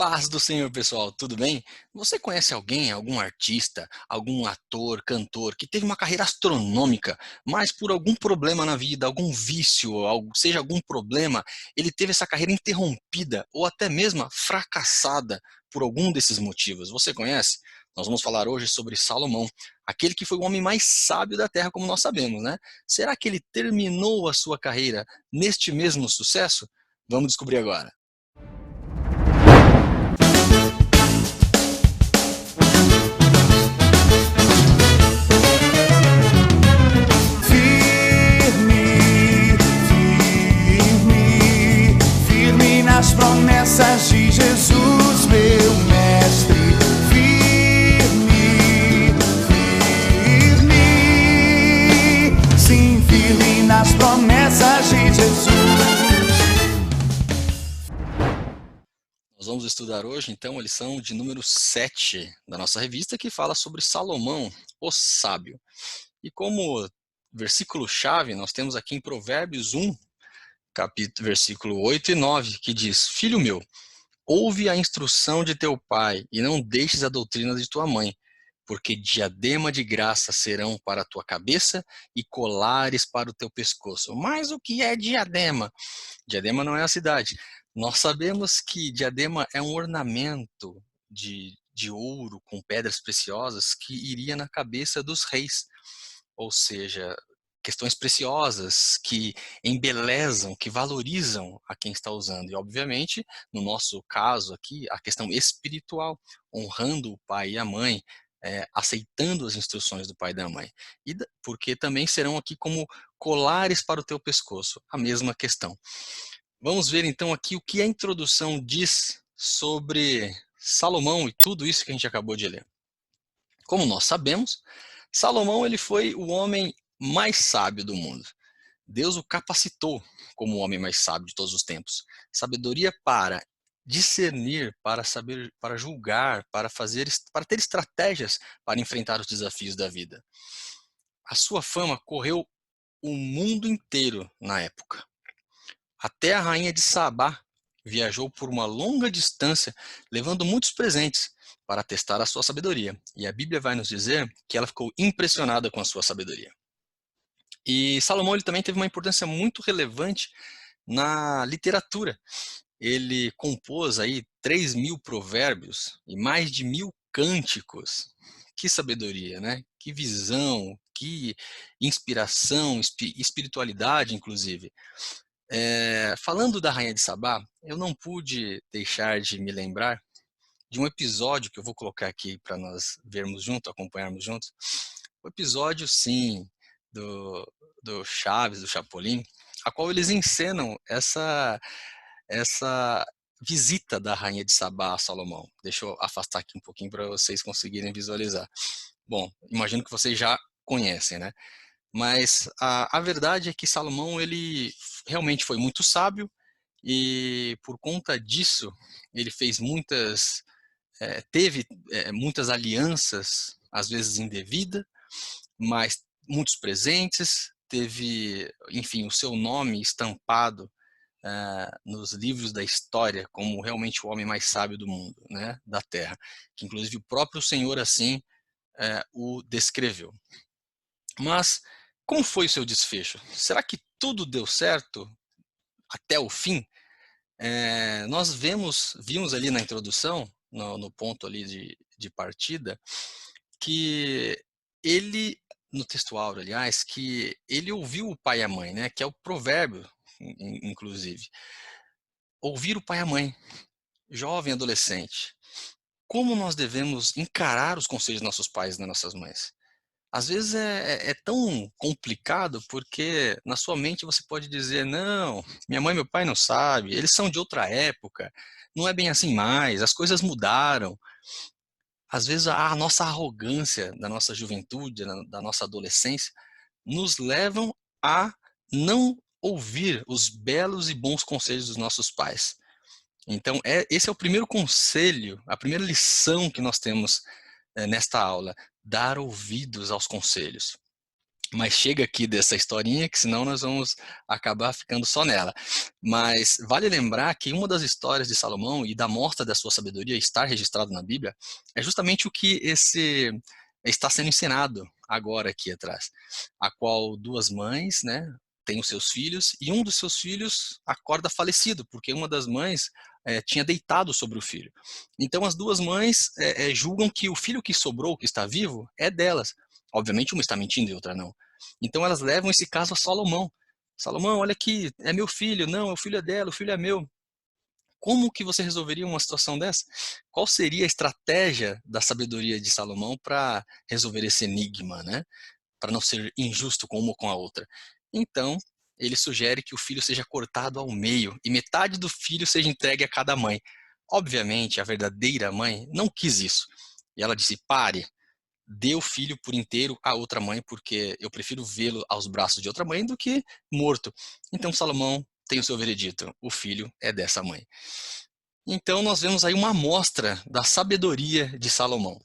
Paz do Senhor, pessoal, tudo bem? Você conhece alguém, algum artista, algum ator, cantor, que teve uma carreira astronômica, mas por algum problema na vida, algum vício, seja algum problema, ele teve essa carreira interrompida ou até mesmo fracassada por algum desses motivos? Você conhece? Nós vamos falar hoje sobre Salomão, aquele que foi o homem mais sábio da Terra, como nós sabemos, né? Será que ele terminou a sua carreira neste mesmo sucesso? Vamos descobrir agora. Firme nas promessas de Jesus, meu mestre. Sim, firme nas promessas de Jesus. Nós vamos estudar hoje, então, a lição de número 7 da nossa revista, que fala sobre Salomão, o sábio. E como versículo-chave, nós temos aqui em Provérbios 1, versículo 8 e 9, que diz: Filho meu, ouve a instrução de teu pai e não deixes a doutrina de tua mãe, porque diadema de graça serão para a tua cabeça e colares para o teu pescoço. Mas o que é diadema? Diadema não é a cidade. Nós sabemos que diadema é um ornamento de ouro com pedras preciosas que iria na cabeça dos reis. Ou seja, questões preciosas que embelezam, que valorizam a quem está usando. E, obviamente, no nosso caso aqui, a questão espiritual, honrando o pai e a mãe, aceitando as instruções do pai e da mãe. Porque também serão aqui como colares para o teu pescoço, a mesma questão. Vamos ver então aqui o que a introdução diz sobre Salomão e tudo isso que a gente acabou de ler. Como nós sabemos, Salomão ele foi o homem mais sábio do mundo. Deus o capacitou como o homem mais sábio de todos os tempos. Sabedoria para discernir, para saber, para julgar, para ter estratégias para enfrentar os desafios da vida. A sua fama correu o mundo inteiro na época. Até a rainha de Sabá viajou por uma longa distância, levando muitos presentes para testar a sua sabedoria. E a Bíblia vai nos dizer que ela ficou impressionada com a sua sabedoria. E Salomão ele também teve uma importância muito relevante na literatura. Ele compôs aí 3.000 provérbios e mais de 1.000 cânticos. Que sabedoria, né? Que visão, que inspiração, espiritualidade, inclusive. Falando da Rainha de Sabá, eu não pude deixar de me lembrar de um episódio que eu vou colocar aqui para nós vermos junto, acompanharmos juntos. O episódio, sim, do Chaves, do Chapolin, a qual eles encenam essa visita da Rainha de Sabá a Salomão. Deixa eu afastar aqui um pouquinho para vocês conseguirem visualizar. Bom, imagino que vocês já conhecem, né? Mas a verdade é que Salomão ele realmente foi muito sábio e por conta disso ele fez teve muitas alianças, às vezes indevidas, mas muitos presentes, teve, enfim, o seu nome estampado nos livros da história como realmente o homem mais sábio do mundo, né, da Terra, que inclusive o próprio Senhor assim o descreveu. Mas como foi o seu desfecho? Será que tudo deu certo até o fim? Nós vimos ali na introdução, no ponto ali de partida, que ele, no texto áureo, aliás, que ele ouviu o pai e a mãe, né, que é o provérbio, inclusive. Ouvir o pai e a mãe, jovem, adolescente. Como nós devemos encarar os conselhos dos nossos pais e das nossas mães? Às vezes é tão complicado porque na sua mente você pode dizer, não, minha mãe e meu pai não sabem, eles são de outra época, não é bem assim mais, as coisas mudaram. Às vezes a nossa arrogância da nossa juventude, da nossa adolescência, nos levam a não ouvir os belos e bons conselhos dos nossos pais. Então, esse é o primeiro conselho, a primeira lição que nós temos nesta aula, dar ouvidos aos conselhos. Mas chega aqui dessa historinha, que senão nós vamos acabar ficando só nela. Mas vale lembrar que uma das histórias de Salomão e da mostra da sua sabedoria estar registrado na Bíblia é justamente o que esse está sendo ensinado agora aqui atrás, a qual duas mães, né, têm os seus filhos e um dos seus filhos acorda falecido, porque uma das mães tinha deitado sobre o filho. Então as duas mães julgam que o filho que sobrou, que está vivo, é delas. Obviamente uma está mentindo e outra não. Então elas levam esse caso a Salomão. Salomão, olha aqui, é meu filho. Não, o filho é dela, o filho é meu. Como que você resolveria uma situação dessa? Qual seria a estratégia da sabedoria de Salomão para resolver esse enigma, né? Para não ser injusto com uma ou com a outra? Então, ele sugere que o filho seja cortado ao meio e metade do filho seja entregue a cada mãe. Obviamente, a verdadeira mãe não quis isso. E ela disse: pare, dê o filho por inteiro a outra mãe, porque eu prefiro vê-lo aos braços de outra mãe do que morto. Então Salomão tem o seu veredito: o filho é dessa mãe. Então nós vemos aí uma amostra da sabedoria de Salomão.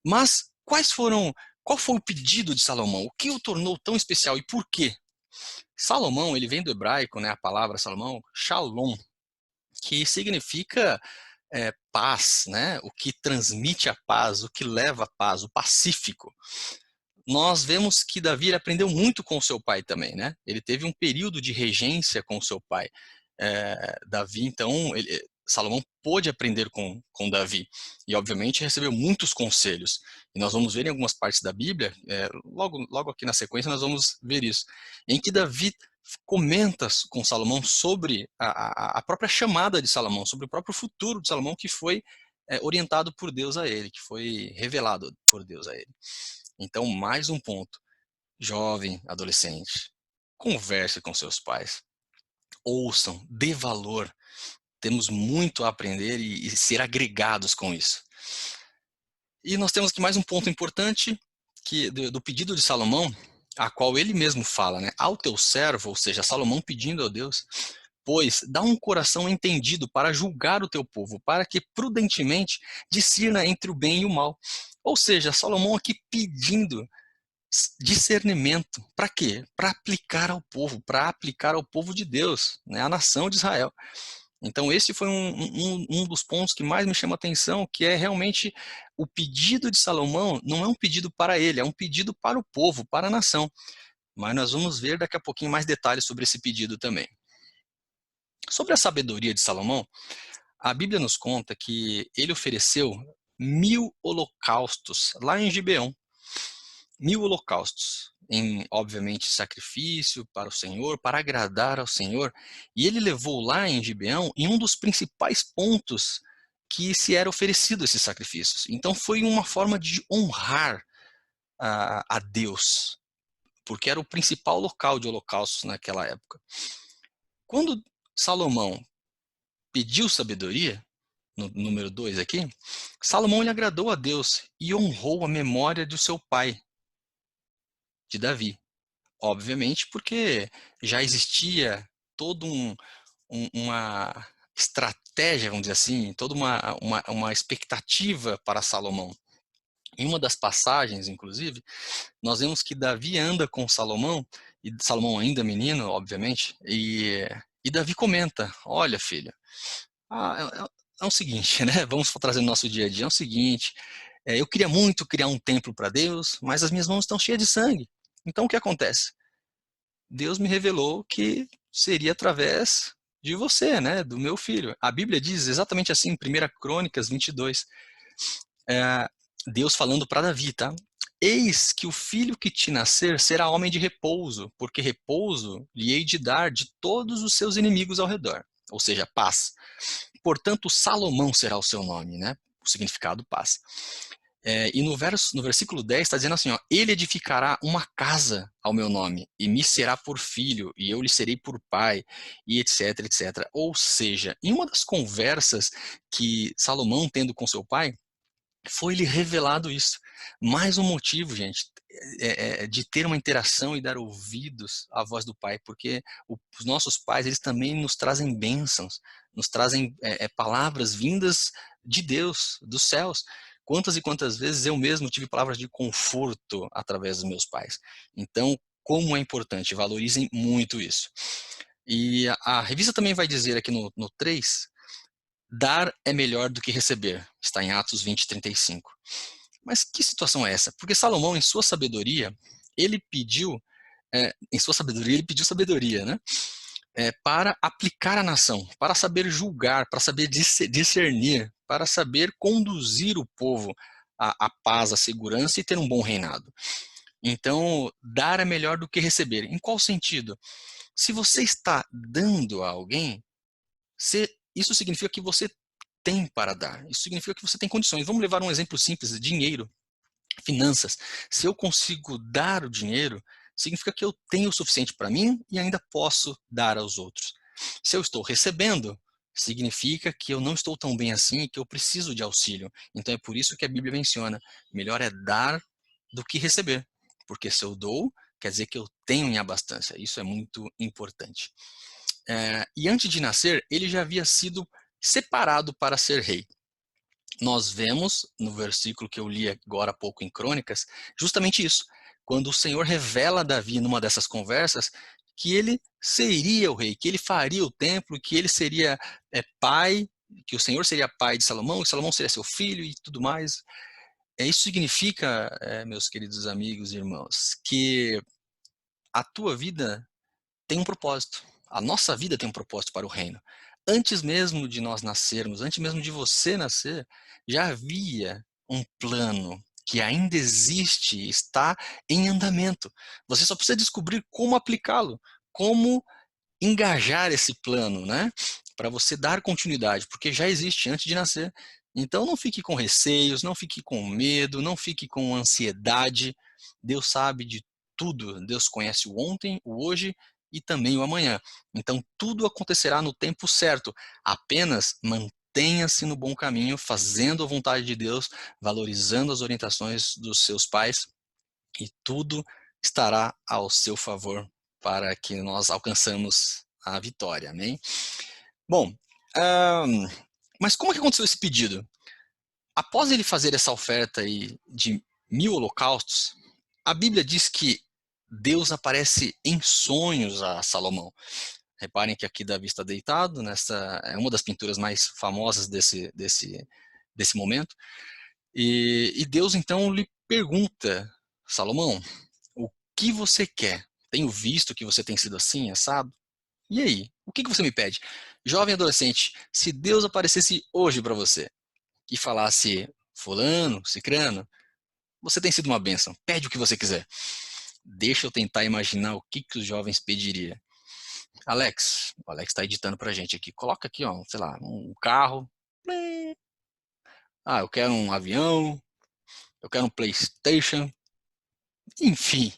Mas qual foi o pedido de Salomão? O que o tornou tão especial e por quê? Salomão, ele vem do hebraico, né, a palavra Salomão, shalom, que significa paz, né? O que transmite a paz, o que leva a paz, o pacífico. Nós vemos que Davi aprendeu muito com o seu pai também, né? Ele teve um período de regência com o seu pai. Davi, então, Salomão pôde aprender com Davi e, obviamente, recebeu muitos conselhos. E nós vamos ver em algumas partes da Bíblia, logo aqui na sequência, nós vamos ver isso, em que Davi comenta com Salomão sobre a própria chamada de Salomão, sobre o próprio futuro de Salomão que foi orientado por Deus a ele, que foi revelado por Deus a ele. Então, mais um ponto. Jovem, adolescente, converse com seus pais. Ouçam, dê valor. Temos muito a aprender e ser agregados com isso. E nós temos aqui mais um ponto importante que do pedido de Salomão, a qual ele mesmo fala, né? Ao teu servo, ou seja, Salomão pedindo a Deus, pois dá um coração entendido para julgar o teu povo, para que prudentemente discirna entre o bem e o mal. Ou seja, Salomão aqui pedindo discernimento. Para quê? Para aplicar ao povo de Deus, né? A nação de Israel. Então esse foi um dos pontos que mais me chama a atenção, que é realmente o pedido de Salomão não é um pedido para ele, é um pedido para o povo, para a nação. Mas nós vamos ver daqui a pouquinho mais detalhes sobre esse pedido também. Sobre a sabedoria de Salomão, a Bíblia nos conta que ele ofereceu 1000 holocaustos lá em Gibeão. 1000 holocaustos, em, obviamente, sacrifício para o Senhor, para agradar ao Senhor. E ele levou lá em Gibeão em um dos principais pontos que se era oferecido esses sacrifícios. Então foi uma forma de honrar a Deus, porque era o principal local de holocaustos naquela época. Quando Salomão pediu sabedoria, no número 2 aqui, Salomão lhe agradou a Deus e honrou a memória do seu pai, de Davi. Obviamente, porque já existia todo uma estratégia, vamos dizer assim, toda uma expectativa para Salomão. Em uma das passagens, inclusive, nós vemos que Davi anda com Salomão, e Salomão ainda menino, obviamente, e Davi comenta: olha, filho, é o seguinte, né? Vamos trazer no nosso dia a dia, é o seguinte, eu queria muito criar um templo para Deus, mas as minhas mãos estão cheias de sangue. Então o que acontece? Deus me revelou que seria através de você, né, do meu filho. A Bíblia diz exatamente assim, em 1 Crônicas 22, Deus falando para Davi, tá? Eis que o filho que te nascer será homem de repouso, porque repouso lhe hei de dar de todos os seus inimigos ao redor, ou seja, paz. Portanto, Salomão será o seu nome, né? O significado paz. E no versículo 10 está dizendo assim, ó, ele edificará uma casa ao meu nome, e me será por filho, e eu lhe serei por pai, e etc, etc. Ou seja, em uma das conversas que Salomão tendo com seu pai, foi-lhe revelado isso. Mais um motivo, gente, de ter uma interação e dar ouvidos à voz do Pai, porque os nossos pais, eles também nos trazem bênçãos, nos trazem palavras vindas de Deus, dos céus. Quantas e quantas vezes eu mesmo tive palavras de conforto através dos meus pais. Então, como é importante, valorizem muito isso. E a revista também vai dizer aqui no 3, dar é melhor do que receber, está em Atos 20:35. Mas que situação é essa? Porque Salomão, em sua sabedoria, ele pediu, ele pediu sabedoria, né? Para aplicar a nação, para saber julgar, para saber discernir, para saber conduzir o povo à paz, à segurança e ter um bom reinado. Então, dar é melhor do que receber. Em qual sentido? Se você está dando a alguém, isso significa que você tem para dar. Isso significa que você tem condições. Vamos levar um exemplo simples: dinheiro, finanças. Se eu consigo dar o dinheiro, significa que eu tenho o suficiente para mim e ainda posso dar aos outros. Se eu estou recebendo, significa que eu não estou tão bem assim e que eu preciso de auxílio. Então é por isso que a Bíblia menciona: melhor é dar do que receber. Porque se eu dou, quer dizer que eu tenho em abundância. Isso é muito importante. E antes de nascer, ele já havia sido separado para ser rei. Nós vemos no versículo que eu li agora há pouco em Crônicas, justamente isso. Quando o Senhor revela a Davi numa dessas conversas que ele seria o rei, que ele faria o templo, que ele seria pai, que o Senhor seria pai de Salomão, e Salomão seria seu filho e tudo mais. Isso significa, meus queridos amigos e irmãos, que a tua vida tem um propósito. A nossa vida tem um propósito para o reino. Antes mesmo de nós nascermos, antes mesmo de você nascer, já havia um plano que ainda existe, está em andamento. Você só precisa descobrir como aplicá-lo, como engajar esse plano, né? Para você dar continuidade, porque já existe antes de nascer. Então não fique com receios, não fique com medo, não fique com ansiedade. Deus sabe de tudo. Deus conhece o ontem, o hoje e também o amanhã. Então tudo acontecerá no tempo certo. Apenas mantenha-se no bom caminho, fazendo a vontade de Deus, valorizando as orientações dos seus pais, e tudo estará ao seu favor para que nós alcançamos a vitória, amém? Bom, mas como é que aconteceu esse pedido? Após ele fazer essa oferta aí de 1000 holocaustos, a Bíblia diz que Deus aparece em sonhos a Salomão. Reparem que aqui Davi está deitado, nessa é uma das pinturas mais famosas desse momento. E Deus então lhe pergunta: Salomão, o que você quer? Tenho visto que você tem sido assim, assado. E aí? O que você me pede? Jovem adolescente, se Deus aparecesse hoje para você e falasse: fulano, cicrano, você tem sido uma bênção, pede o que você quiser. Deixa eu tentar imaginar o que os jovens pediriam. Alex, o Alex está editando pra gente aqui. Coloca aqui, ó, sei lá, um carro. Eu quero um avião. Eu quero um PlayStation. Enfim,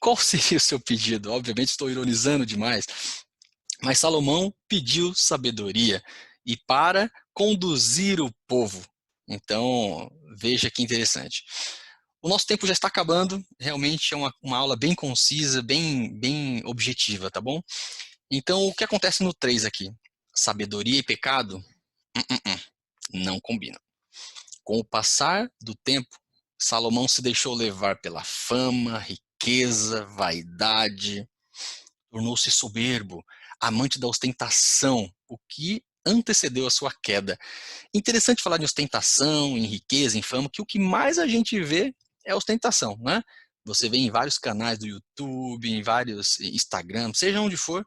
qual seria o seu pedido? Obviamente estou ironizando demais, mas Salomão pediu sabedoria e para conduzir o povo. Então, veja que interessante. O nosso tempo já está acabando, realmente é uma aula bem concisa, bem objetiva, tá bom? Então, o que acontece no 3 aqui? Sabedoria e pecado? Não combinam. Com o passar do tempo, Salomão se deixou levar pela fama, riqueza, vaidade, tornou-se soberbo, amante da ostentação, o que antecedeu a sua queda. Interessante falar de ostentação, em riqueza, em fama, que o que mais a gente vê é ostentação, né? Você vê em vários canais do YouTube, em vários Instagram, seja onde for,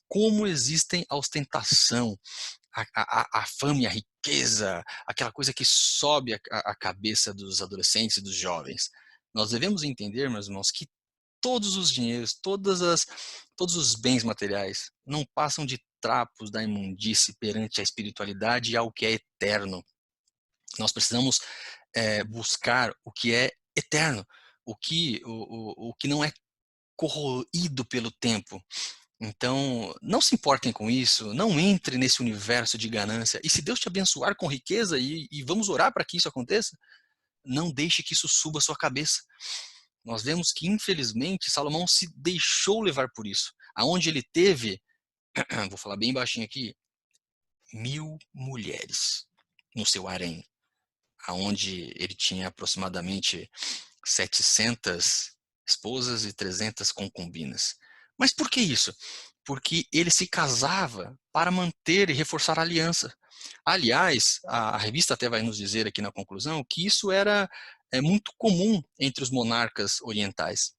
como existem a ostentação, a fama e a riqueza, aquela coisa que sobe a cabeça dos adolescentes e dos jovens. Nós devemos entender, meus irmãos, que todos os dinheiros, todos os bens materiais não passam de trapos da imundície perante a espiritualidade e ao que é eterno. Nós precisamos buscar o que é eterno, o que não é corroído pelo tempo. Então, não se importem com isso, não entre nesse universo de ganância. E se Deus te abençoar com riqueza, e vamos orar para que isso aconteça, não deixe que isso suba a sua cabeça. Nós vemos que, infelizmente, Salomão se deixou levar por isso. Aonde ele teve, vou falar bem baixinho aqui, 1000 mulheres no seu harém, aonde ele tinha aproximadamente 700 esposas e 300 concubinas. Mas por que isso? Porque ele se casava para manter e reforçar a aliança. Aliás, a revista até vai nos dizer aqui na conclusão que isso era muito comum entre os monarcas orientais.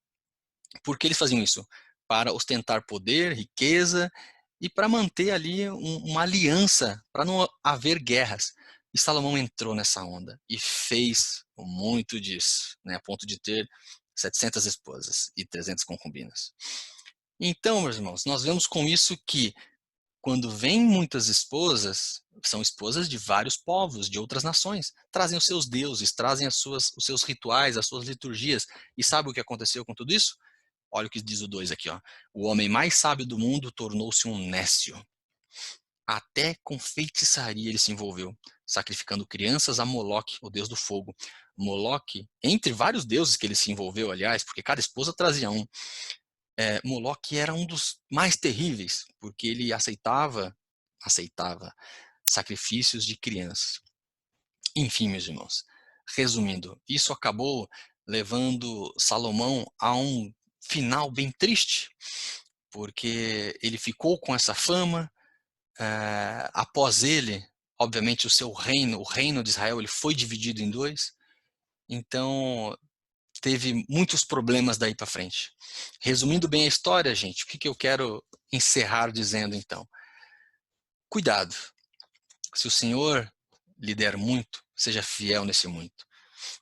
Por que eles faziam isso? Para ostentar poder, riqueza e para manter ali uma aliança, para não haver guerras. E Salomão entrou nessa onda e fez muito disso, né, a ponto de ter 700 esposas e 300 concubinas. Então, meus irmãos, nós vemos com isso que quando vêm muitas esposas, são esposas de vários povos, de outras nações, trazem os seus deuses, trazem os seus rituais, as suas liturgias. E sabe o que aconteceu com tudo isso? Olha o que diz o 2 aqui, ó. O homem mais sábio do mundo tornou-se um nécio. Até com feitiçaria ele se envolveu, sacrificando crianças a Moloque, o deus do fogo. Moloque, entre vários deuses que ele se envolveu, aliás, porque cada esposa trazia um, Moloque era um dos mais terríveis, porque ele aceitava sacrifícios de crianças. Enfim, meus irmãos, resumindo, isso acabou levando Salomão a um final bem triste, porque ele ficou com essa fama. Após ele, obviamente, o reino de Israel, ele foi dividido em dois. Então, teve muitos problemas daí para frente. Resumindo bem a história, gente, o que eu quero encerrar dizendo então? Cuidado. Se o Senhor lhe der muito, seja fiel nesse muito.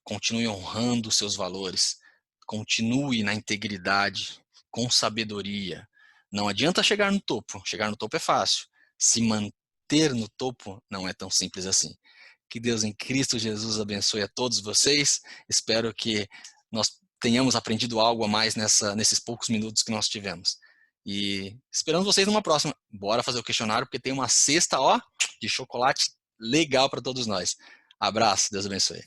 Continue honrando os seus valores. Continue na integridade, com sabedoria. Não adianta chegar no topo. Chegar no topo é fácil. Se manter no topo não é tão simples assim. Que Deus em Cristo Jesus abençoe a todos vocês. Espero que nós tenhamos aprendido algo a mais nesses poucos minutos que nós tivemos. E esperamos vocês numa próxima. Bora fazer o questionário, porque tem uma cesta, ó, de chocolate legal para todos nós. Abraço, Deus abençoe.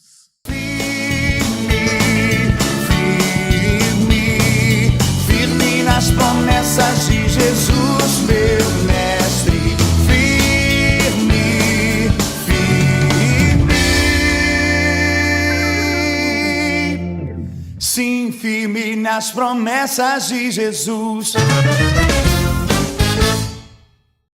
Firme nas promessas de Jesus, meu mestre. Sim, firme nas promessas de Jesus.